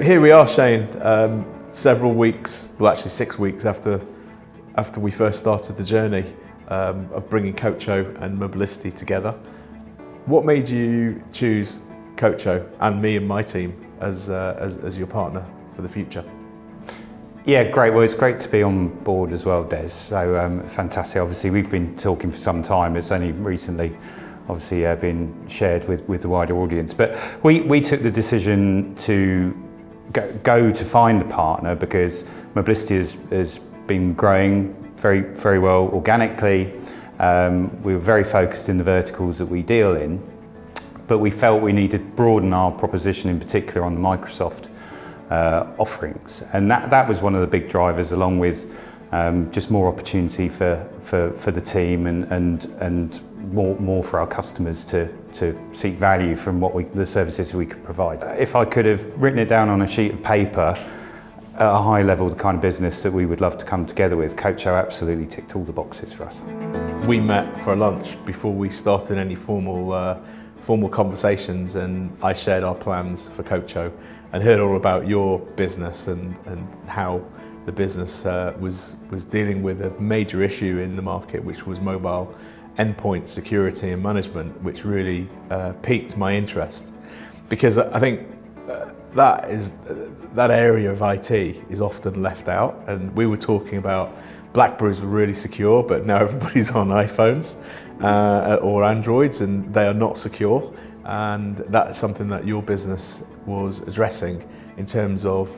here we are, Shane, several weeks, well actually 6 weeks after we first started the journey of bringing Kocho and Mobliciti together. What made you choose Kocho and me and my team as your partner for the future? Yeah, great. Well, it's great to be on board as well, Des. So fantastic. Obviously, we've been talking for some time. It's only recently, obviously, been shared with the wider audience. But we took the decision to go to find a partner because Mobliciti has been growing very, very well organically. We were very focused in the verticals that we deal in, but we felt we needed to broaden our proposition, in particular on the Microsoft offerings, and that was one of the big drivers, along with just more opportunity for the team and more for our customers to seek value from the services we could provide. If I could have written it down on a sheet of paper at a high level, the kind of business that we would love to come together with, Kocho absolutely ticked all the boxes for us. We met for a lunch before we started any formal conversations, and I shared our plans for Kocho and heard all about your business and how the business was dealing with a major issue in the market, which was mobile endpoint security and management, which really piqued my interest, because I think that area of IT is often left out. And we were talking about BlackBerries were really secure, but now everybody's on iPhones or Androids, and they are not secure. And that's something that your business was addressing in terms of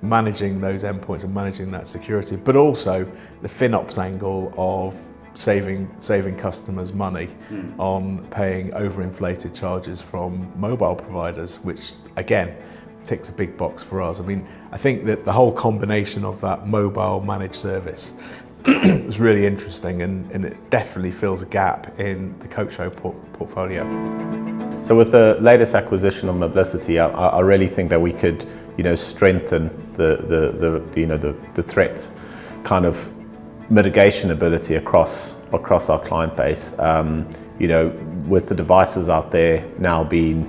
managing those endpoints and managing that security, but also the FinOps angle of saving customers money on paying overinflated charges from mobile providers, which again ticks a big box for us. I mean, I think that the whole combination of that mobile managed service was really interesting, and it definitely fills a gap in the Kocho portfolio. So with the latest acquisition of Mobliciti, I really think that we could, strengthen the threat kind of mitigation ability across our client base. With the devices out there now being,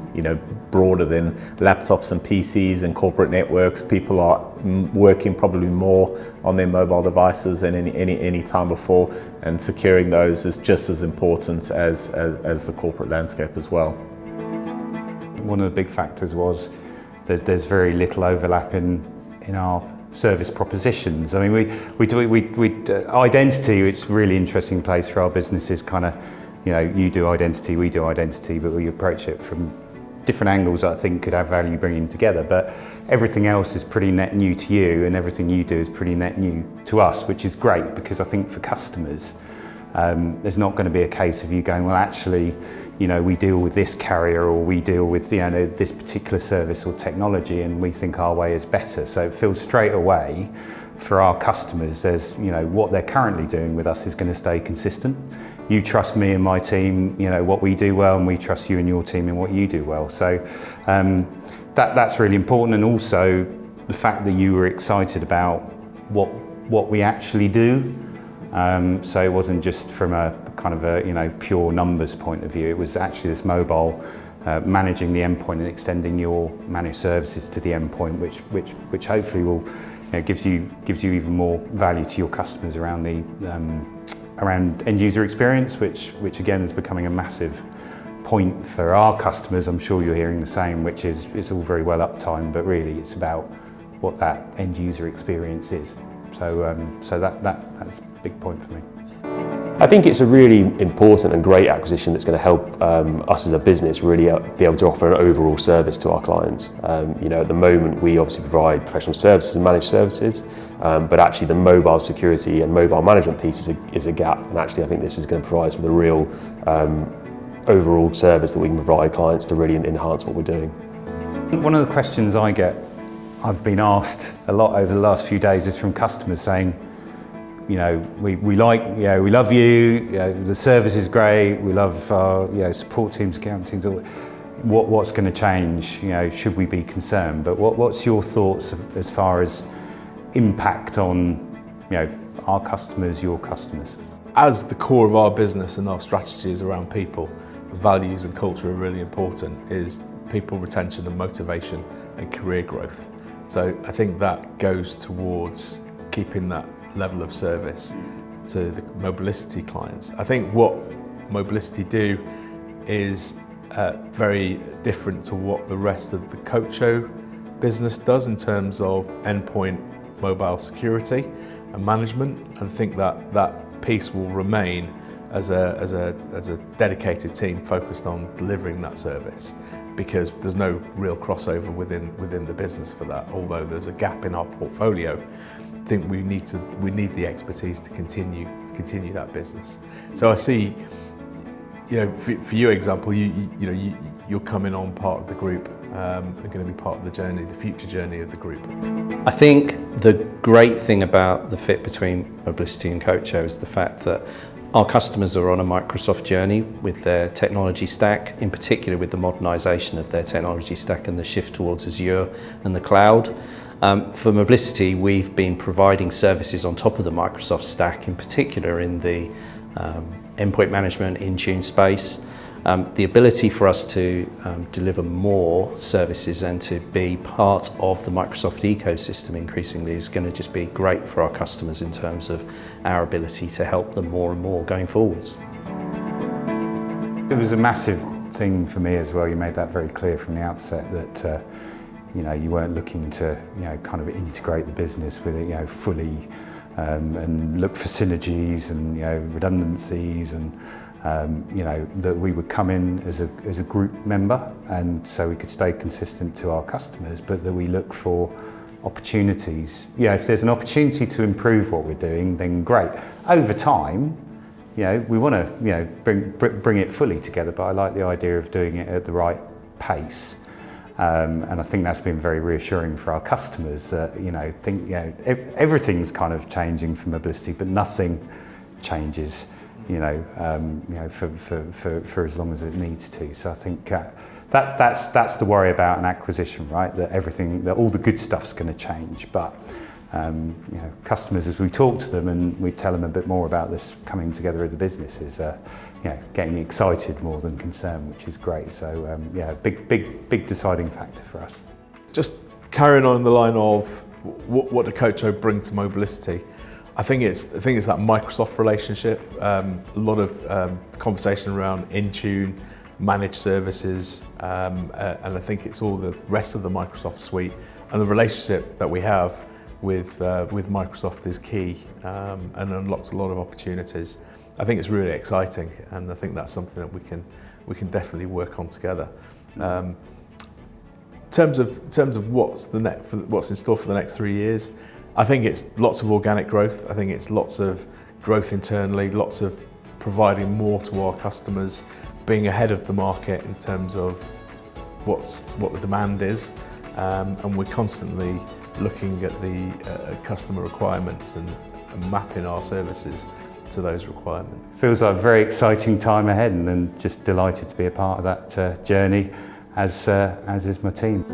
broader than laptops and PCs and corporate networks, people are working probably more on their mobile devices than any time before, and securing those is just as important as the corporate landscape as well. One of the big factors was there's very little overlap in our service propositions. I mean, identity, it's a really interesting place for our businesses. Kind of, you do identity, we do identity, but we approach it from different angles that I think could have value bringing together. But everything else is pretty net new to you, and everything you do is pretty net new to us, which is great, because I think for customers, there's not going to be a case of you going, well, actually, we deal with this carrier, or we deal with this particular service or technology, and we think our way is better. So it feels straight away for our customers, there's what they're currently doing with us is going to stay consistent. You trust me and my team, what we do well, and we trust you and your team in what you do well. So that's really important, and also the fact that you were excited about what we actually do. So it wasn't just from a kind of a pure numbers point of view. It was actually this mobile managing the endpoint and extending your managed services to the endpoint, which hopefully will gives you even more value to your customers around the around end user experience, which again is becoming a massive point for our customers. I'm sure you're hearing the same, which is it's all very well uptime, but really it's about what that end user experience is. So that's a big point for me. I think it's a really important and great acquisition that's going to help us as a business really be able to offer an overall service to our clients. At the moment we obviously provide professional services and managed services, but actually the mobile security and mobile management piece is a gap, and actually I think this is going to provide us with a real overall service that we can provide clients to really enhance what we're doing. One of the questions I've been asked a lot over the last few days is from customers saying, we love you, the service is great, we love our support teams, account teams. What's going to change? Should we be concerned? But what's your thoughts as far as impact on our customers, your customers? As the core of our business and our strategies around people, values and culture are really important, is people retention and motivation and career growth. So I think that goes towards keeping that level of service to the Mobliciti clients. I think what Mobliciti do is very different to what the rest of the Kocho business does in terms of endpoint mobile security and management. And I think that that piece will remain as a dedicated team focused on delivering that service, because there's no real crossover within the business for that. Although there's a gap in our portfolio, I think we need the expertise to continue that business. So I see, for your example, you're coming on part of the group, and going to be part of the journey, the future journey of the group. I think the great thing about the fit between Mobliciti and Kocho is the fact that our customers are on a Microsoft journey with their technology stack, in particular with the modernisation of their technology stack and the shift towards Azure and the cloud. For Mobliciti, we've been providing services on top of the Microsoft stack, in particular in the endpoint management, Intune space. The ability for us to deliver more services and to be part of the Microsoft ecosystem increasingly is going to just be great for our customers in terms of our ability to help them more and more going forwards. It was a massive thing for me as well. You made that very clear from the outset that you weren't looking to kind of integrate the business with it fully and look for synergies and redundancies and that we would come in as a group member, and so we could stay consistent to our customers, but that we look for opportunities. If there's an opportunity to improve what we're doing, then great. Over time, we want to bring it fully together, but I like the idea of doing it at the right pace. And I think that's been very reassuring for our customers. Everything's kind of changing for Mobliciti, but nothing changes for as long as it needs to. So I think that's the worry about an acquisition, right? That all the good stuff's going to change, but customers, as we talk to them and we tell them a bit more about this coming together of the business, is getting excited more than concerned, which is great. So big deciding factor for us. Just carrying on the line of what do Kocho bring to Mobliciti. I think it's that Microsoft relationship. A lot of conversation around Intune, managed services, and I think it's all the rest of the Microsoft suite, and the relationship that we have with Microsoft is key and unlocks a lot of opportunities. I think it's really exciting, and I think that's something that we can definitely work on together. In terms of what's in store for the next 3 years, I think it's lots of organic growth. I think it's lots of growth internally, lots of providing more to our customers, being ahead of the market in terms of what the demand is, and we're constantly looking at the customer requirements and mapping our services to those requirements. Feels like a very exciting time ahead, and just delighted to be a part of that journey, as is my team.